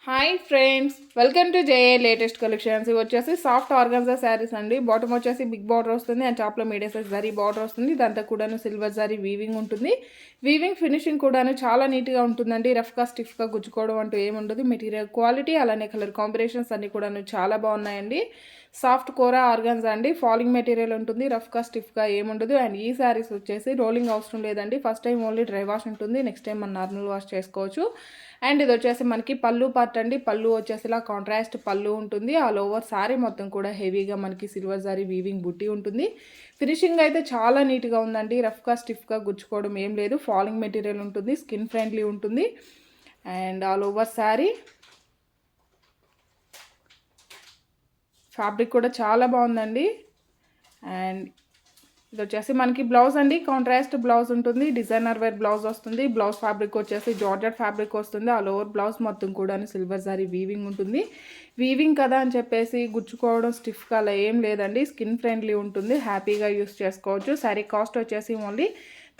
Hi friends, welcome to J A latest collections. ఇవి వచ్చేసి soft organza saris అండి. బాటమ్ వచ్చేసి బిగ్ బార్డర్ వస్తుంది అండ్ టాప్లో మీడియం సైజ్ జరీ బార్డర్ వస్తుంది. దాంతో కూడాను సిల్వర్ జరీ వీవింగ్ ఉంటుంది. వీవింగ్ ఫినిషింగ్ కూడాను చాలా నీట్గా ఉంటుందండి. రఫ్గా స్టిఫ్గా గుచ్చుకోవడం అంటూ ఏముండదు. మెటీరియల్ క్వాలిటీ అలానే కలర్ కాంబినేషన్స్ అన్నీ కూడాను చాలా బాగున్నాయండి. సాఫ్ట్ కోరా ఆర్గాన్జా అండి. ఫాలింగ్ మెటీరియల్ ఉంటుంది. రఫ్గా స్టిఫ్గా ఏముండదు. అండ్ ఈ శారీస్ వచ్చేసి రోలింగ్ అవసరం లేదండి. First time only dry wash ఉంటుంది. నెక్స్ట్ టైం మనం నార్మల్ వాష్ చేసుకోవచ్చు. అండ్ ఇది వచ్చేసి మనకి పళ్ళు పార్ట్ అండి. పళ్ళు వచ్చేసి ఇలా కాంట్రాస్ట్ పళ్ళు ఉంటుంది. ఆల్ ఓవర్ శారీ మొత్తం కూడా హెవీగా మనకి సిల్వర్ శారీ వీవింగ్ బుట్టి ఉంటుంది. ఫినిషింగ్ అయితే చాలా నీట్గా ఉందండి. రఫ్గా స్టిఫ్గా గుచ్చుకోవడం ఏం లేదు. ఫాలింగ్ మెటీరియల్ ఉంటుంది. స్కిన్ ఫ్రెండ్లీ ఉంటుంది. And all over sari fabric కూడా చాలా బాగుందండి. అండ్ ఇది వచ్చేసి మనకి బ్లౌజ్ అండి. కాంట్రాస్ట్ బ్లౌజ్ ఉంటుంది. డిజైనర్ వేర్ బ్లౌజ్ వస్తుంది. బ్లౌజ్ ఫ్యాబ్రిక్ వచ్చేసి జార్జెట్ ఫ్యాబ్రిక్ వస్తుంది. ఆల్ ఓవర్ బ్లౌజ్ మొత్తం కూడా సిల్వర్ సారీ వీవింగ్ ఉంటుంది. వీవింగ్ కదా అని చెప్పేసి గుచ్చుకోవడం స్టిఫ్గా అలా ఏం లేదండి. స్కిన్ ఫ్రెండ్లీ ఉంటుంది. హ్యాపీగా యూస్ చేసుకోవచ్చు. శారీ కాస్ట్ వచ్చేసి ఓన్లీ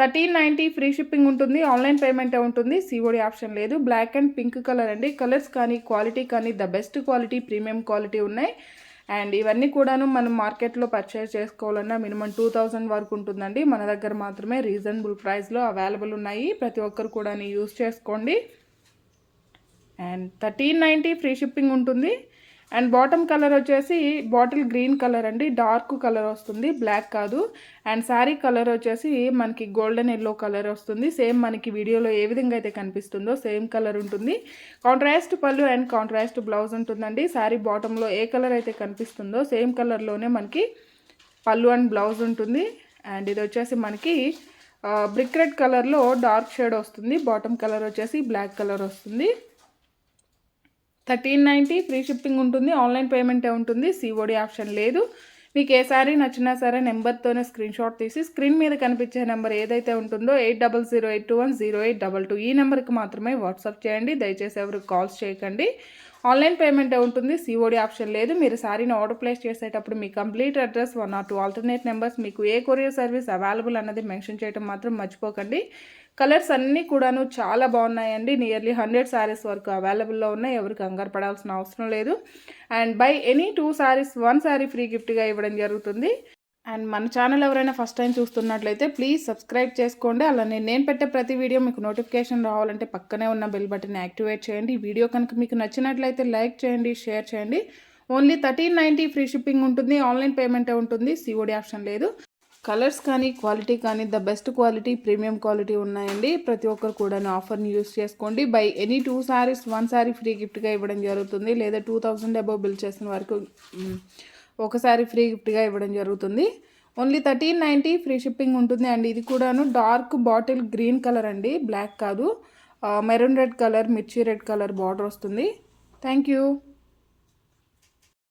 1390. ఫ్రీ షిప్పింగ్ ఉంటుంది. ఆన్లైన్ పేమెంటే ఉంటుంది. సిఓడి ఆప్షన్ లేదు. బ్లాక్ అండ్ పింక్ కలర్ అండి. కలర్స్ కానీ క్వాలిటీ కానీ the best quality, premium quality ఉన్నాయి. అండ్ ఇవన్నీ కూడాను మనం మార్కెట్లో పర్చేస్ చేసుకోవాలన్నా మినిమం 2000 వరకు ఉంటుందండి. మన దగ్గర మాత్రమే రీజనబుల్ ప్రైస్లో అవైలబుల్ ఉన్నాయి. ప్రతి ఒక్కరు కూడా యూస్ చేసుకోండి. అండ్ 1390 ఫ్రీ షిప్పింగ్ ఉంటుంది. అండ్ బాటమ్ కలర్ వచ్చేసి బాటిల్ గ్రీన్ కలర్ అండి. డార్క్ కలర్ వస్తుంది, బ్లాక్ కాదు. అండ్ శారీ కలర్ వచ్చేసి మనకి గోల్డెన్ ఎల్లో కలర్ వస్తుంది. సేమ్ మనకి వీడియోలో ఏ విధంగా అయితే కనిపిస్తుందో సేమ్ కలర్ ఉంటుంది. కాంట్రాస్ట్ పళ్ళు అండ్ కాంట్రాస్ట్ బ్లౌజ్ ఉంటుందండి. శారీ బాటంలో ఏ కలర్ అయితే కనిపిస్తుందో సేమ్ కలర్లోనే మనకి పళ్ళు అండ్ బ్లౌజ్ ఉంటుంది. అండ్ ఇది వచ్చేసి మనకి బ్రిక్ రెడ్ కలర్లో డార్క్ షేడ్ వస్తుంది. బాటమ్ కలర్ వచ్చేసి బ్లాక్ కలర్ వస్తుంది. 1390 ఫ్రీ షిప్పింగ్ ఉంటుంది. ఆన్లైన్ పేమెంటే ఉంటుంది. సిఓడి ఆప్షన్ లేదు. మీకు ఏ సారీ నచ్చినా సరే నెంబర్తోనే స్క్రీన్ షాట్ తీసి స్క్రీన్ మీద కనిపించే నెంబర్ ఏదైతే ఉంటుందో 8008210822 ఈ నెంబర్కి మాత్రమే వాట్సాప్ చేయండి. దయచేసి ఎవరికి కాల్స్ చేయకండి. ఆన్లైన్ పేమెంటే ఉంటుంది. సిఓడి ఆప్షన్ లేదు. మీరు సారీని ఆర్డర్ ప్లేస్ చేసేటప్పుడు మీ complete address 1 or 2 alternate numbers, మీకు ఏ కొరియర్ సర్వీస్ అవైలబుల్ అన్నది మెన్షన్ చేయడం మాత్రం మర్చిపోకండి. కలర్స్ అన్నీ కూడాను చాలా బాగున్నాయండి. నియర్లీ 100 శారీస్ వరకు అవైలబుల్లో ఉన్నాయి. ఎవరు కంగారు పడాల్సిన అవసరం లేదు. And by any 2 saris 1 sari free గిఫ్ట్గా ఇవ్వడం జరుగుతుంది. అండ్ మన ఛానల్ ఎవరైనా ఫస్ట్ టైం చూస్తున్నట్లయితే ప్లీజ్ సబ్స్క్రైబ్ చేసుకోండి. అలానే నేను పెట్టే ప్రతి వీడియో మీకు నోటిఫికేషన్ రావాలంటే పక్కనే ఉన్న బెల్ బటన్ యాక్టివేట్ చేయండి. ఈ వీడియో కనుక మీకు నచ్చినట్లయితే లైక్ చేయండి, షేర్ చేయండి. ఓన్లీ 1390 ఫ్రీ షిప్పింగ్ ఉంటుంది. ఆన్లైన్ పేమెంటే ఉంటుంది. సిఓడి ఆప్షన్ లేదు. కలర్స్ కానీ క్వాలిటీ కానీ the best quality, premium quality ఉన్నాయండి. ప్రతి ఒక్కరు కూడా ఆఫర్ని యూస్ చేసుకోండి. By any 2 saris 1 sari free గిఫ్ట్గా ఇవ్వడం జరుగుతుంది. లేదా 2000 అబోవ్ బిల్ చేసిన వరకు ఒకసారి ఫ్రీ గిఫ్ట్గా ఇవ్వడం జరుగుతుంది. ఓన్లీ 1390 ఫ్రీ షిప్పింగ్ ఉంటుంది. అండ్ ఇది కూడాను డార్క్ బాటిల్ గ్రీన్ కలర్ అండి, బ్లాక్ కాదు. మెరూన్ రెడ్ కలర్, మిర్చి రెడ్ కలర్ బార్డర్ వస్తుంది. Thank you.